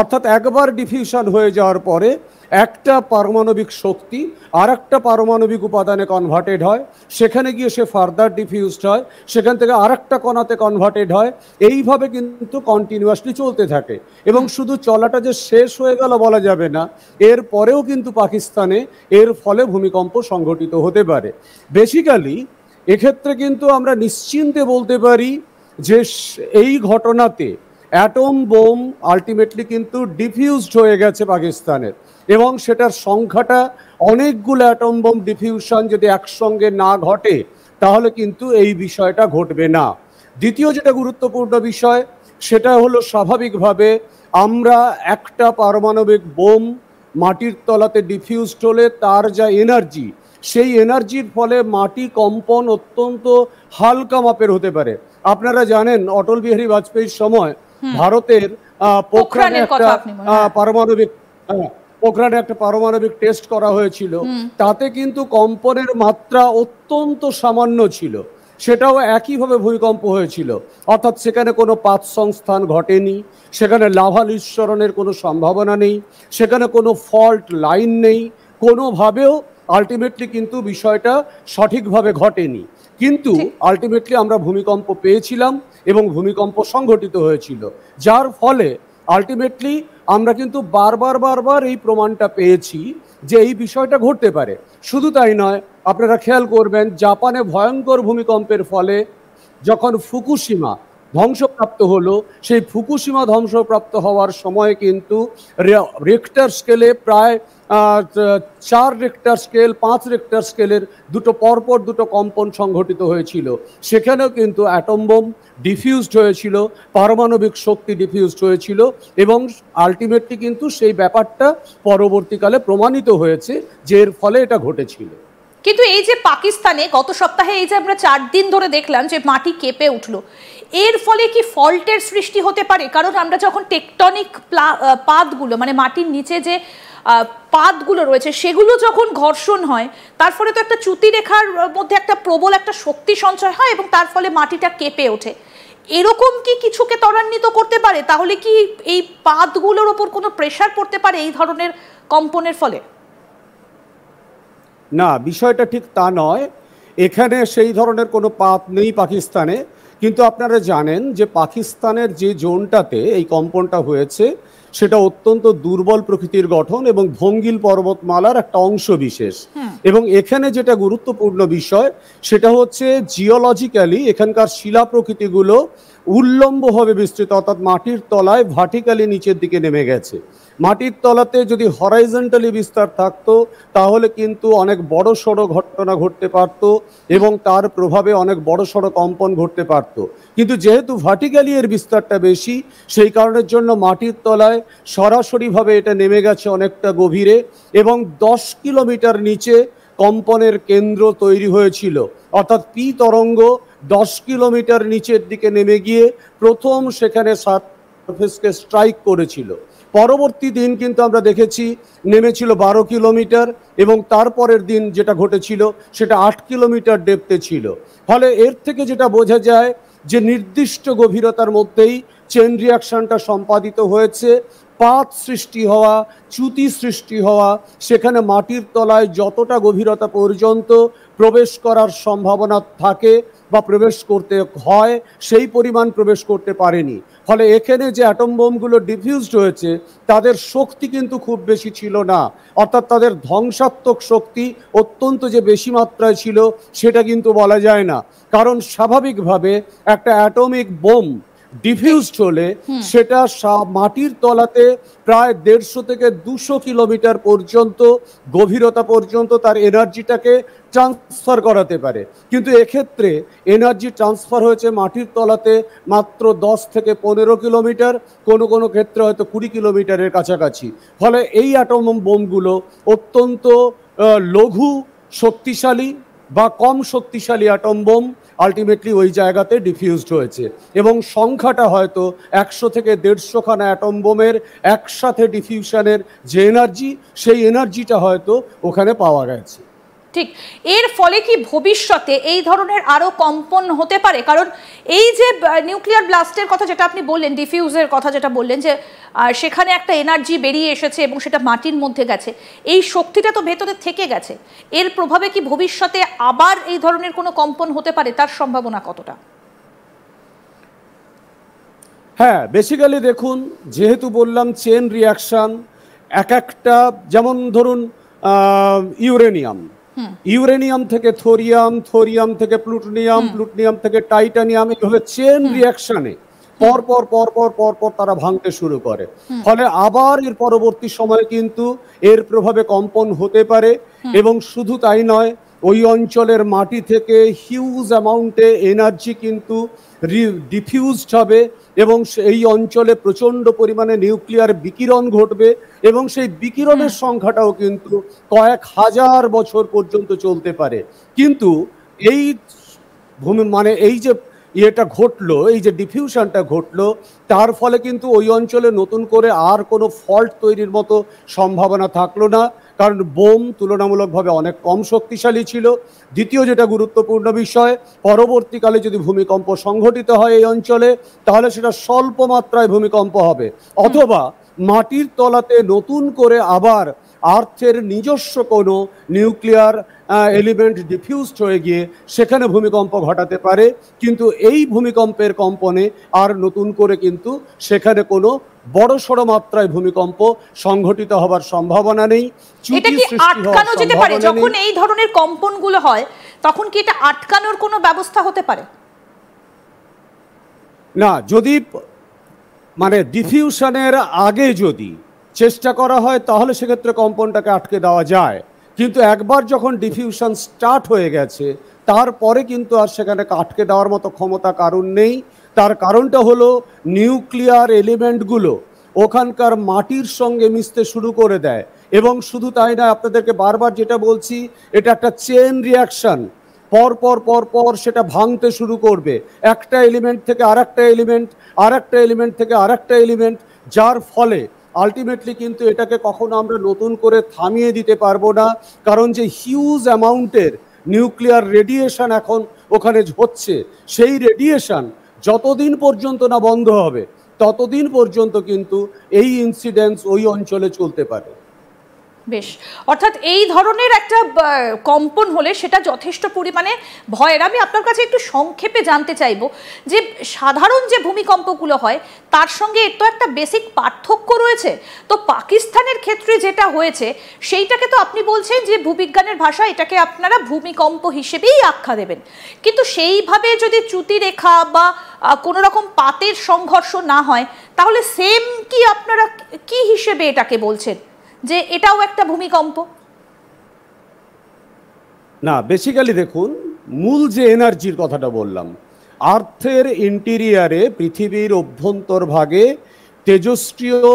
অর্থাৎ একবার ডিফিউশন হয়ে যাওয়ার পরে একটা পারমাণবিক শক্তি আর একটা পারমাণবিক উপাদানে কনভার্টেড হয়, সেখানে গিয়ে সে ফার্দার ডিফিউজড হয়, সেখান থেকে আর একটা কণাতে কনভার্টেড হয়, এইভাবে কিন্তু কন্টিনিউয়াসলি চলতে থাকে। এবং শুধু চলাটা যে শেষ হয়ে গেল বলা যাবে না, এর পরেও কিন্তু পাকিস্তানে এর ফলে ভূমিকম্প সংঘটিত হতে পারে। বেসিক্যালি এক্ষেত্রে কিন্তু আমরা নিশ্চিন্তে বলতে পারি যে এই ঘটনাতে অ্যাটম বোম আলটিমেটলি কিন্তু ডিফিউজড হয়ে গেছে পাকিস্তানের, এবং সেটার সংখ্যাটা অনেকগুলো অ্যাটম বোম ডিফিউশন যদি একসঙ্গে না ঘটে তাহলে কিন্তু এই বিষয়টা ঘটবে না। দ্বিতীয় যেটা গুরুত্বপূর্ণ বিষয় সেটা হলো স্বাভাবিকভাবে আমরা একটা পারমাণবিক বোম মাটির তলাতে ডিফিউজড হলে তার যা এনার্জি, সেই এনার্জির ফলে মাটি কম্পন অত্যন্ত হালকা মাপের হতে পারে। আপনারা জানেন অটল বিহারী বাজপেয়ীর সময় ভারতের পোখরানে একটা পারমাণবিক টেস্ট করা হয়েছিল, তাতে কিন্তু কম্পনের মাত্রা অত্যন্ত সামান্য ছিল, সেটাও একইভাবে ভূমিকম্প হয়েছিল। অর্থাৎ সেখানে কোনো পাত সংস্থান ঘটেনি, সেখানে লাভা নিঃসরণের কোনো সম্ভাবনা নেই, সেখানে কোনো ফল্ট লাইন নেই, কোনোভাবেও আলটিমেটলি কিন্তু বিষয়টা সঠিকভাবে ঘটেনি। কিন্তু আলটিমেটলি আমরা ভূমিকম্প পেয়েছিলাম এবং ভূমিকম্প সংঘটিত হয়েছিল, যার ফলে আলটিমেটলি আমরা কিন্তু বারবার এই প্রমাণটা পেয়েছি যে এই বিষয়টা ঘটতে পারে। শুধু তাই নয়, আপনারা খেয়াল করবেন জাপানে ভয়ঙ্কর ভূমিকম্পের ফলে যখন ফুকুশিমা ধ্বংসপ্রাপ্ত হলো, সেই ফুকুশিমা ধ্বংসপ্রাপ্ত হওয়ার সময় কিন্তু রিক্টার স্কেলে প্রায় 4 রিক্টার স্কেল, 5 রিক্টার স্কেলের পরপর দুটো কম্পন সংঘটিত হয়েছিল। সেখানেও কিন্তু অ্যাটম বোম ডিফিউজড হয়েছিল, পারমাণবিক শক্তি ডিফিউজড হয়েছিল, এবং আলটিমেটলি কিন্তু সেই ব্যাপারটা পরবর্তীকালে প্রমাণিত হয়েছে যে এর ফলে এটা ঘটেছিল। কিন্তু এই যে পাকিস্তানে গত সপ্তাহে এই যে আমরা 4 দিন ধরে দেখলাম যে মাটি কেঁপে উঠলো, এর ফলে কি ফল্টের সৃষ্টি হতে পারে? কারণ আমরা যখন টেকটনিক পাতগুলো মানে মাটির নিচে যে পাতগুলো রয়েছে সেগুলো যখন ঘর্ষণ হয়, তার ফলে তো একটা চ্যুতি রেখার মধ্যে একটা প্রবল একটা শক্তি সঞ্চয় হয় এবং তার ফলে মাটিটা কেঁপে ওঠে। এরকম কি কিছুকে ত্বরান্বিত করতে পারে? তাহলে কি এই পাতগুলোর ওপর কোনো প্রেশার পড়তে পারে এই ধরনের কম্পনের ফলে? না, বিষয়টা ঠিক তা নয়। এখানে সেই ধরনের কোনো পাত নেই পাকিস্তানে। কিন্তু আপনারা জানেন যে পাকিস্তানের যে জোনটাতে এই কম্পনটা হয়েছে সেটা অত্যন্ত দুর্বল প্রকৃতির গঠন এবং ভঙ্গিল পর্বতমালার একটা অংশ বিশেষ। এবং এখানে যেটা গুরুত্বপূর্ণ বিষয় সেটা হচ্ছে জিওলজিক্যালি এখানকার শিলা প্রকৃতিগুলো উল্লম্বভাবে বিস্তৃত, অর্থাৎ মাটির তলায় ভার্টিক্যালি নিচের দিকে নেমে গেছে। মাটির তলাতে যদি হরাইজন্টালি বিস্তার থাকতো তাহলে কিন্তু অনেক বড় সড়ো ঘটনা ঘটতে পারত এবং তার প্রভাবে অনেক বড় সড়ো কম্পন ঘটতে পারত। কিন্তু যেহেতু ভার্টিক্যালি এর বিস্তারটা বেশি, সেই কারণের জন্য মাটির তলায় সরাসরিভাবে এটা নেমে গেছে অনেকটা গভীরে, এবং 10 কিলোমিটার নিচে কম্পনের কেন্দ্র তৈরি হয়েছিল। অর্থাৎ পি তরঙ্গ 10 কিলোমিটার নিচের দিকে নেমে গিয়ে প্রথম সেখানে সারফেসকে স্ট্রাইক করেছিল। পরবর্তী দিন কিন্তু আমরা দেখেছি নেমেছিল 12 কিলোমিটার, এবং তারপরের দিন যেটা ঘটেছিল সেটা 8 কিলোমিটার ডেপথে ছিল। ফলে এর থেকে যেটা বোঝা যায় যে নির্দিষ্ট গভীরতার মধ্যেই চেন রিয়াকশনটা সম্পাদিত হয়েছে। পাত সৃষ্টি হওয়া, চ্যুতি সৃষ্টি হওয়া, সেখানে মাটির তলায় যতটা গভীরতা পর্যন্ত প্রবেশ করার সম্ভাবনা থাকে বা প্রবেশ করতে হয় সেই পরিমাণ প্রবেশ করতে পারেনি। ফলে এখানে যে অ্যাটম বোমগুলো ডিফিউজড হয়েছে তাদের শক্তি কিন্তু খুব বেশি ছিল না, অর্থাৎ তাদের ধ্বংসাত্মক শক্তি অত্যন্ত যে বেশি মাত্রায় ছিল সেটা কিন্তু বলা যায় না। কারণ স্বাভাবিকভাবে একটা অ্যাটমিক বোম ডিফিউজড হলে সেটা মাটির তলাতে প্রায় 150 থেকে 200 কিলোমিটার পর্যন্ত গভীরতা পর্যন্ত তার এনার্জিটাকে ট্রান্সফার করাতে পারে। কিন্তু এক্ষেত্রে এনার্জি ট্রান্সফার হয়েছে মাটির তলাতে মাত্র 10 থেকে 15 কিলোমিটার, কোনো কোনো ক্ষেত্রে হয়তো 20 কিলোমিটারের কাছাকাছি। ফলে এই অ্যাটম বোমগুলো অত্যন্ত লঘু শক্তিশালী বা কম শক্তিশালী অ্যাটম বোম আলটিমেটলি ওই জায়গাতে ডিফিউজড হয়েছে, এবং সংখ্যাটা হয়তো 100 থেকে 150 খানা অ্যাটম বোমের একসাথে ডিফিউশনের যে এনার্জি, সেই এনার্জিটা হয়তো ওখানে পাওয়া গেছে। ঠিক, এর ফলে কি ভবিষ্যতে এই ধরনের আরো কম্পন হতে পারে? কারণ এই যে নিউক্লিয়ার ব্লাস্টের কথা যেটা আপনি বললেন, ডিফিউজের কথা যেটা বললেন, যে সেখানে একটা এনার্জি বেরিয়ে এসেছে এবং সেটা মাটির মধ্যে গেছে, এই শক্তিটা তো ভেতরে থেকে গেছে, এর প্রভাবে কি ভবিষ্যতে আবার এই ধরনের কোনো কম্পন হতে পারে? তার সম্ভাবনা কতটা? হ্যাঁ, বেসিক্যালি দেখুন, যেহেতু বললাম চেন রিয়াকশন, এক একটা, যেমন ধরুন ইউরেনিয়াম, ইউরেনিয়াম থেকে থোরিয়াম, থোরিয়াম থেকে প্লুটোনিয়াম, প্লুটোনিয়াম থেকে টাইটানিয়াম, এইভাবে চেন রিয়াকশনে পর পর পর পর পর পর তারা ভাঙতে শুরু করে। ফলে আবার এর পরবর্তী সময়ে কিন্তু এর প্রভাবে কম্পন হতে পারে। এবং শুধু তাই নয়, ওই অঞ্চলের মাটি থেকে হিউজ অ্যামাউন্টে এনার্জি কিন্তু ডিফিউজড হবে এবং এই অঞ্চলে প্রচণ্ড পরিমাণে নিউক্লিয়ার বিকিরণ ঘটবে এবং সেই বিকিরণের সংখ্যাটাও কিন্তু কয়েক হাজার বছর পর্যন্ত চলতে পারে। কিন্তু এই মানে এই যে ইয়েটা ঘটলো, এই যে ডিফিউশনটা ঘটলো, তার ফলে কিন্তু ওই অঞ্চলে নতুন করে আর কোনো ফল্ট তৈরির মতো সম্ভাবনা থাকলো না, কারণ বোম তুলনামূলকভাবে অনেক কম শক্তিশালী ছিল। দ্বিতীয় যেটা গুরুত্বপূর্ণ বিষয়, পরবর্তীকালে যদি ভূমিকম্প সংঘটিত হয় এই অঞ্চলে, তাহলে সেটা স্বল্প মাত্রায় ভূমিকম্প হবে, অথবা মাটির তলাতে নতুন করে আবার আর্থের নিজস্ব কোনো নিউক্লিয়ার এলিমেন্ট ডিফিউজড হয়ে গিয়ে সেখানে ভূমিকম্প ঘটাতে পারে। কিন্তু এই ভূমিকম্পের কম্পনে আর নতুন করে কিন্তু সেখানে কোনো বড়সড় মাত্রায় ভূমিকম্প সংঘটিত হবার সম্ভাবনা নেই। এটা কি আটকানো যেতে পারে? যখন এই ধরনের কম্পনগুলো হয় তখন কি এটা আটকানোর কোনো ব্যবস্থা হতে পারে? না, যদি মানে ডিফিউশনের আগে যদি চেষ্টা করা হয় তাহলে সেক্ষেত্রে কম্পনটাকে আটকে দেওয়া যায়। কিন্তু একবার যখন ডিফিউশন স্টার্ট হয়ে গেছে তারপরে কিন্তু আর সেখানে আটকে দেওয়ার মতো ক্ষমতা কারণ নেই। তার কারণটা হলো নিউক্লিয়ার এলিমেন্টগুলো ওখানকার মাটির সঙ্গে মিশতে শুরু করে দেয়। এবং শুধু তাই না, আপনাদেরকে বারবার যেটা বলছি, এটা একটা চেন রিয়াকশন, পর পর পর পর সেটা ভাঙতে শুরু করবে, একটা এলিমেন্ট থেকে আরেকটা এলিমেন্ট, আরেকটা এলিমেন্ট থেকে আরেকটা এলিমেন্ট, যার ফলে আলটিমেটলি কিন্তু এটাকে কখনো আমরা নতুন করে থামিয়ে দিতে পারবো না। কারণ যে হিউজ অ্যামাউন্টের নিউক্লিয়ার রেডিয়েশন এখন ওখানে হচ্ছে, সেই রেডিয়েশন যতদিন পর্যন্ত না বন্ধ হবে ততদিন পর্যন্ত কিন্তু এই ইনসিডেন্টস ওই অঞ্চলে চলতে পারে। বেশ, অর্থাৎ এই ধরনের একটা কম্পন হলে সেটা যথেষ্ট পরিমাণে ভয়ের। আমি আপনার কাছে একটু সংক্ষেপে জানতে চাইবো যে সাধারণ যে ভূমিকম্পগুলো হয় তার সঙ্গে এর তো একটা বেসিক পার্থক্য রয়েছে। তো পাকিস্তানের ক্ষেত্রে যেটা হয়েছে সেইটাকে তো আপনি বলছেন যে ভূবিজ্ঞানের ভাষা এটাকে আপনারা ভূমিকম্প হিসেবেই আখ্যা দেবেন, কিন্তু সেইভাবে যদি চ্যুতিরেখা বা কোনো রকম পাতের সংঘর্ষ না হয় তাহলে সেম কি আপনারা কি হিসেবে এটাকে বলছেন যে এটাও একটা ভূমিকম্প? না, বেসিক্যালি দেখুন, মূল যে এনার্জির কথাটা বললাম, আর্থের ইন্টেরিয়ারে পৃথিবীর অভ্যন্তরভাগে তেজস্ক্রিয়